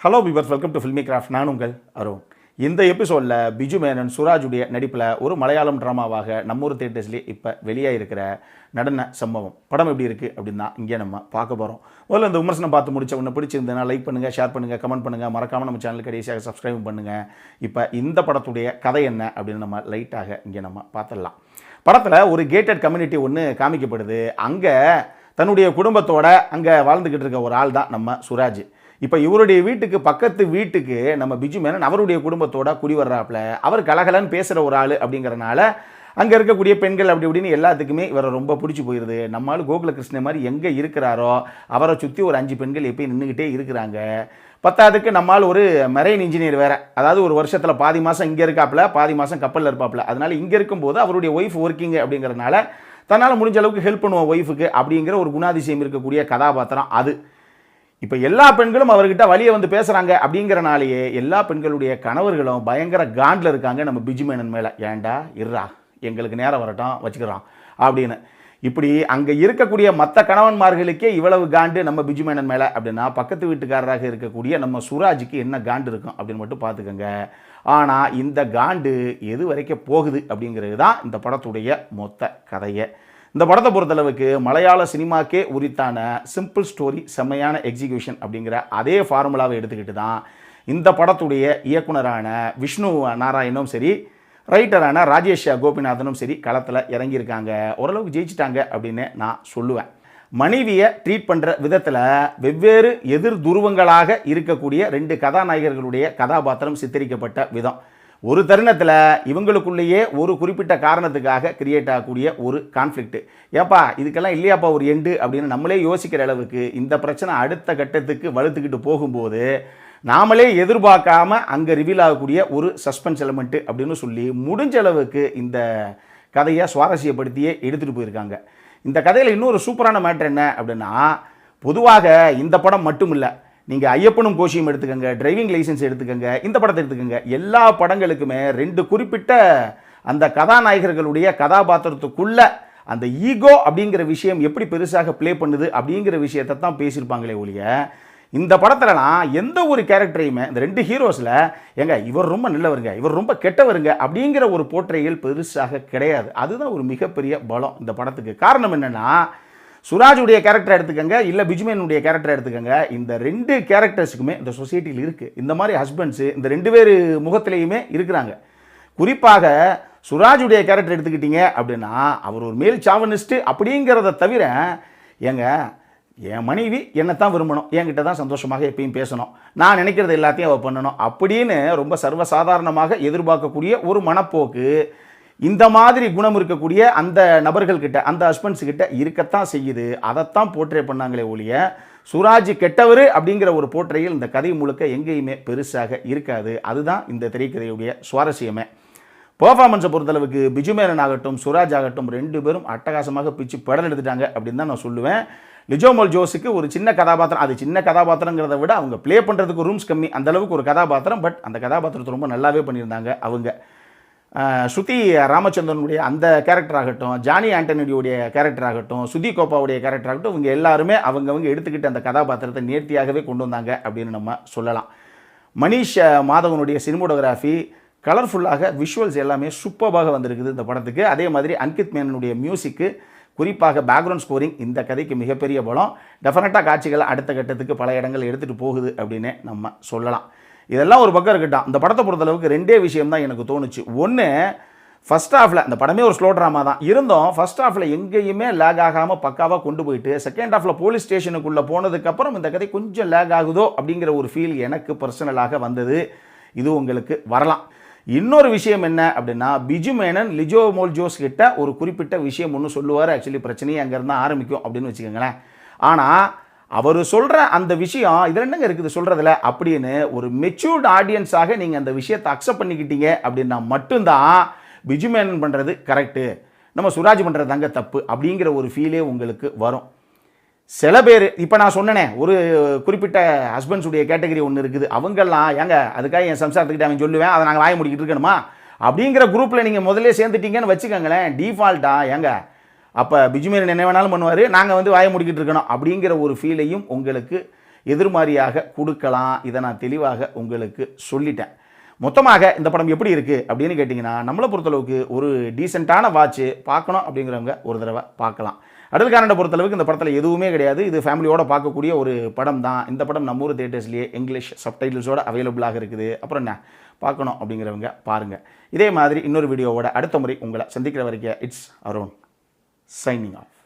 Hello viewers, welcome to filmi craft. நான் உங்கள் அருண். இந்த எபிசோடில் பிஜு மேனன் சுராஜுடைய நடிப்பில் ஒரு மலையாளம் ட்ராமாவாக நம்ம ஊர் தேட்டர்ஸ்லேயே இப்போ வெளியாக இருக்கிற நடன சம்பவம் படம் எப்படி இருக்குது அப்படின்னு தான் இங்கே நம்ம பார்க்க போகிறோம். முதல்ல இந்த விமர்சனம் பார்த்து முடிச்ச உன்னை பிடிச்சிருந்தேன்னா லைக் பண்ணுங்கள், ஷேர் பண்ணுங்கள், கமெண்ட் பண்ணுங்கள், மறக்காமல் நம்ம சேனலுக்கு கடைசியாக சப்ஸ்கிரைப் பண்ணுங்கள். இப்போ இந்த படத்துடைய கதை என்ன அப்படின்னு நம்ம லைட்டாக இங்கே நம்ம பார்த்துடலாம். படத்தில் ஒரு கேட்டட் கம்யூனிட்டி ஒன்று காமிக்கப்படுது. அங்கே தன்னுடைய குடும்பத்தோட அங்கே வாழ்ந்துக்கிட்டு இருக்க ஒரு ஆள் தான் நம்ம சுராஜ். இப்போ இவருடைய வீட்டுக்கு பக்கத்து வீட்டுக்கு நம்ம பிஜு மேனன் அவருடைய குடும்பத்தோட குடி வர்றாப்புல. அவர் கலகலன்னு பேசுகிற ஒரு ஆள் அப்படிங்கிறனால அங்கே இருக்கக்கூடிய பெண்கள் அப்படி இப்படின்னு எல்லாத்துக்குமே இவரை ரொம்ப பிடிச்சி போயிடுது. நம்மளால் கோகுலகிருஷ்ணன் மாதிரி எங்கே இருக்கிறாரோ அவரை சுற்றி ஒரு 5 பெண்கள் எப்பயும் நின்றுக்கிட்டே இருக்கிறாங்க. பத்தாவதுக்கு நம்மால் ஒரு மெரைன் இன்ஜினியர் வேறு, அதாவது ஒரு வருஷத்தில் பாதி மாதம் இங்கே இருக்காப்புல, பாதி மாதம் கப்பலில் இருப்பாப்புல. அதனால் இங்கே இருக்கும்போது அவருடைய ஒய்ஃப் ஒர்க்கிங் அப்படிங்கிறனால தன்னால் முடிஞ்ச அளவுக்கு ஹெல்ப் பண்ணுவோம் ஒய்ஃபுக்கு அப்படிங்கிற ஒரு குணாதிசயம் இருக்கக்கூடிய கதாபாத்திரம் அது. இப்போ எல்லா பெண்களும் அவர்கிட்ட வழியை வந்து பேசுகிறாங்க அப்படிங்கிறனாலேயே எல்லா பெண்களுடைய கணவர்களும் பயங்கர காண்டில் இருக்காங்க நம்ம பிஜு மேனன் மேலே. ஏண்டா இருறா, எங்களுக்கு நேரம் வரட்டும் வச்சுக்கிறோம் அப்படின்னு. இப்படி அங்கே இருக்கக்கூடிய மற்ற கணவன்மார்களுக்கே இவ்வளவு காண்டு நம்ம பிஜு மேனன் மேலே அப்படின்னா பக்கத்து வீட்டுக்காரராக இருக்கக்கூடிய நம்ம சுராஜுக்கு என்ன காண்டு இருக்கும் அப்படின்னு மட்டும் பார்த்துக்கோங்க. ஆனால் இந்த காண்டு எது வரைக்கும் போகுது அப்படிங்கிறது தான் இந்த படத்துடைய மொத்த கதையை. இந்த படத்தை பொறுத்தளவுக்கு மலையாள சினிமாக்கே உரித்தான சிம்பிள் ஸ்டோரி, செம்மையான எக்ஸிக்யூஷன் அப்படிங்கிற அதே ஃபார்முலாவை எடுத்துக்கிட்டு தான் இந்த படத்துடைய இயக்குனரான விஷ்ணு நாராயணும் சரி, ரைட்டரான ராஜேஷ் கோபிநாதனும் சரி களத்தில் இறங்கியிருக்காங்க. ஓரளவுக்கு ஜெயிச்சிட்டாங்க அப்படின்னு நான் சொல்லுவேன். மனைவியை ட்ரீட் பண்ணுற விதத்தில் வெவ்வேறு எதிர் துருவங்களாக இருக்கக்கூடிய 2 கதாநாயகர்களுடைய கதாபாத்திரம் சித்தரிக்கப்பட்ட விதம், ஒரு தருணத்தில் இவங்களுக்குள்ளேயே ஒரு குறிப்பிட்ட காரணத்துக்காக கிரியேட் ஆகக்கூடிய ஒரு கான்ஃப்ளிக்ட். ஏப்பா இதுக்கெல்லாம் இல்லையாப்பா ஒரு எண்டு அப்படின்னு நம்மளே யோசிக்கிற அளவுக்கு இந்த பிரச்சனை அடுத்த கட்டத்துக்கு வலுத்துக்கிட்டு போகும்போது நாமளே எதிர்பார்க்காம அங்கே ரிவீல் ஆகக்கூடிய ஒரு சஸ்பென்ஸ் எலமெண்ட்டு அப்படின்னு சொல்லி முடிஞ்ச அளவுக்கு இந்த கதையை சுவாரஸ்யப்படுத்தியே எடுத்துகிட்டு போயிருக்காங்க. இந்த கதையில் இன்னொரு சூப்பரான மேட்ரு என்ன அப்படின்னா, பொதுவாக இந்த படம் மட்டும் இல்லை, நீங்கள் ஐயப்பனும் கோஷியும் எடுத்துக்கோங்க, டிரைவிங் லைசன்ஸ் எடுத்துக்கோங்க, இந்த படத்தை எடுத்துக்கோங்க, எல்லா படங்களுக்குமே 2 குறிப்பிட்ட அந்த கதாநாயகர்களுடைய கதாபாத்திரத்துக்குள்ள அந்த ஈகோ அப்படிங்கிற விஷயம் எப்படி பெருசாக ப்ளே பண்ணுது அப்படிங்கிற விஷயத்தை தான் பேசியிருப்பாங்களே ஒழிய, இந்த படத்துலலாம் எந்த ஒரு கேரக்டரையுமே இந்த 2 ஹீரோஸில் எங்க இவர் ரொம்ப நல்லவருங்க, இவர் ரொம்ப கெட்டவருங்க அப்படிங்கிற ஒரு போர்ட்ரேயல் பெருசாக கிடையாது. அதுதான் ஒரு மிகப்பெரிய பலம் இந்த படத்துக்கு. காரணம் என்னென்னா, சுராஜுடைய கேரக்டர் எடுத்துக்கங்க, இல்லை பிஜுமேனுடைய கேரக்டர் எடுத்துக்கங்க, இந்த 2 கேரக்டர்ஸுக்குமே இந்த சொசைட்டியில் இருக்குது. இந்த மாதிரி ஹஸ்பண்ட்ஸு இந்த 2 பேர் முகத்திலையுமே இருக்கிறாங்க. குறிப்பாக சுராஜுடைய கேரக்டர் எடுத்துக்கிட்டீங்க அப்படின்னா அவர் ஒரு மேல் சாவனிஸ்ட்டு அப்படிங்கிறத தவிர, ஏங்க என் மனைவி என்னைத்தான் விரும்பணும், என்கிட்ட தான் சந்தோஷமாக எப்பயும் பேசணும், நான் நினைக்கிறது எல்லாத்தையும் அவள் பண்ணணும் அப்படின்னு ரொம்ப சர்வசாதாரணமாக எதிர்பார்க்கக்கூடிய ஒரு மனப்போக்கு இந்த மாதிரி குணம் இருக்கக்கூடிய அந்த நபர்கள்கிட்ட, அந்த ஹஸ்பண்ட்ஸுக்கிட்ட இருக்கத்தான் செய்யுது. அதைத்தான் போர்ட்ரே பண்ணாங்களே ஒழிய சுராஜ் கெட்டவர் அப்படிங்கிற ஒரு போர்ட்ரேயில் இந்த கதை முழுக்க எங்கேயுமே பெருசாக இருக்காது. அதுதான் இந்த திரைக்கதையுடைய சுவாரஸ்யமே. பெர்ஃபார்மன்ஸை பொறுத்தளவுக்கு பிஜு மேனன் ஆகட்டும் சுராஜ் ஆகட்டும் 2 பேரும் அட்டகாசமாக பிச்சு படம் எடுத்துட்டாங்க அப்படின்னு தான் நான் சொல்லுவேன். லிஜோ மோல் ஜோஸுக்கு ஒரு சின்ன கதாபாத்திரம், அது சின்ன கதாபாத்திரங்கிறத விட அவங்க ப்ளே பண்ணுறதுக்கு ரூம்ஸ் கம்மி, அந்தளவுக்கு ஒரு கதாபாத்திரம். பட் அந்த கதாபாத்திரத்தை ரொம்ப நல்லாவே பண்ணியிருந்தாங்க அவங்க. ஸ்ருதி ராமச்சந்திரனுடைய அந்த கேரக்டர் ஆகட்டும், ஜானி ஆண்டனியுடைய கேரக்டர் ஆகட்டும், சுதி கோப்பாவுடைய கேரக்டர் ஆகட்டும், இவங்க எல்லாருமே அவங்கவங்க எடுத்துக்கிட்டு அந்த கதாபாத்திரத்தை நேர்த்தியாகவே கொண்டு வந்தாங்க அப்படின்னு நம்ம சொல்லலாம். மனிஷ் மாதவனுடைய சினிமோட்டோகிராஃபி கலர்ஃபுல்லாக, விஷுவல்ஸ் எல்லாமே சூப்பராக வந்திருக்குது இந்த படத்துக்கு. அதே மாதிரி அன்கித் மேனனுடைய மியூசிக்கு, குறிப்பாக பேக்ரவுண்ட் ஸ்கோரிங் இந்த கதைக்கு மிகப்பெரிய பலம். டெஃபினட்டாக காட்சிகள் அடுத்த கட்டத்துக்கு பல இடங்கள் எடுத்துகிட்டு போகுது அப்படின்னு நம்ம சொல்லலாம். இதெல்லாம் ஒரு பக்கம் இருக்கட்டும். இந்த படத்தை பொறுத்தளவுக்கு 2 விஷயம் தான் எனக்கு தோணுச்சு. ஒன்று, ஃபஸ்ட் ஹாஃபில் இந்த படமே ஒரு ஸ்லோ ட்ராமா தான் இருந்தோம், ஃபஸ்ட் ஹாஃபில் எங்கேயுமே லேக் ஆகாமல் பக்காவாக கொண்டு போயிட்டு செகண்ட் ஹாஃபில் போலீஸ் ஸ்டேஷனுக்குள்ளே போனதுக்கப்புறம் இந்த கதை கொஞ்சம் லேக் ஆகுதோ அப்படிங்கிற ஒரு ஃபீல் எனக்கு பர்சனலாக வந்தது. இது உங்களுக்கு வரலாம். இன்னொரு விஷயம் என்ன அப்படின்னா, பிஜு மேனன் லிஜோ மோல் ஜோஸ் கிட்ட ஒரு குறிப்பிட்ட விஷயம் ஒன்று சொல்லுவார். ஆக்சுவலி பிரச்சனையே அங்கேருந்து ஆரம்பிக்கும் அப்படின்னு வச்சுக்கோங்களேன். ஆனால் அவர் சொல்கிற அந்த விஷயம் இதில் என்னங்க இருக்குது சொல்கிறதில்ல அப்படின்னு ஒரு மெச்சூர்டு ஆடியன்ஸாக நீங்கள் அந்த விஷயத்தை அக்செப்ட் பண்ணிக்கிட்டீங்க அப்படின்னா மட்டும்தான் பிஜு மேனன் பண்ணுறது கரெக்டு, நம்ம சுராஜ் பண்ணுறது தாங்க தப்பு அப்படிங்கிற ஒரு ஃபீலே உங்களுக்கு வரும். சில பேர் இப்போ நான் சொன்னேனே ஒரு குறிப்பிட்ட ஹஸ்பண்ட்ஸுடைய கேட்டகரி ஒன்று இருக்குது, அவங்கெல்லாம் ஏங்க அதுக்காக என் சம்சாரத்துக்கிட்ட அவன் சொல்லுவேன் அதை நாங்கள் வாய முடிக்கிட்டு இருக்கணுமா அப்படிங்கிற குரூப்பில் நீங்கள் முதல்ல சேர்ந்துட்டீங்கன்னு வச்சுக்கோங்களேன். டிஃபால்ட்டாக ஏங்க அப்போ பிஜு மேனன் என்ன வேணாலும் பண்ணுவார், நாங்கள் வந்து வாய முடிக்கிட்டு இருக்கணும் அப்படிங்கிற ஒரு ஃபீலையும் உங்களுக்கு எதிர்மாறியாக கொடுக்கலாம். இதை நான் தெளிவாக உங்களுக்கு சொல்லிட்டேன். மொத்தமாக இந்த படம் எப்படி இருக்குது அப்படின்னு கேட்டிங்கன்னா, நம்மளை பொறுத்தளவுக்கு ஒரு டீசெண்டான வாட்ச்சு பார்க்கணும் அப்படிங்கிறவங்க ஒரு தடவை பார்க்கலாம். அடல் கானடை பொறுத்தளவுக்கு இந்த படத்தில் எதுவுமே கிடையாது. இது ஃபேமிலியோட பார்க்கக்கூடிய ஒரு படம் தான். இந்த படம் நம்ம ஊர் தியேட்டர்ஸ்லேயே இங்கிலீஷ் சப்டைட்டில்ஸோடு அவைலபிளாக இருக்குது. அப்புறம் என்ன பார்க்கணும் அப்படிங்கிறவங்க பாருங்கள். இதே மாதிரி இன்னொரு வீடியோவோட அடுத்த முறை உங்களை சந்திக்கிற வரைக்கும் இட்ஸ் அருண் சைனிங் ஆஃப்.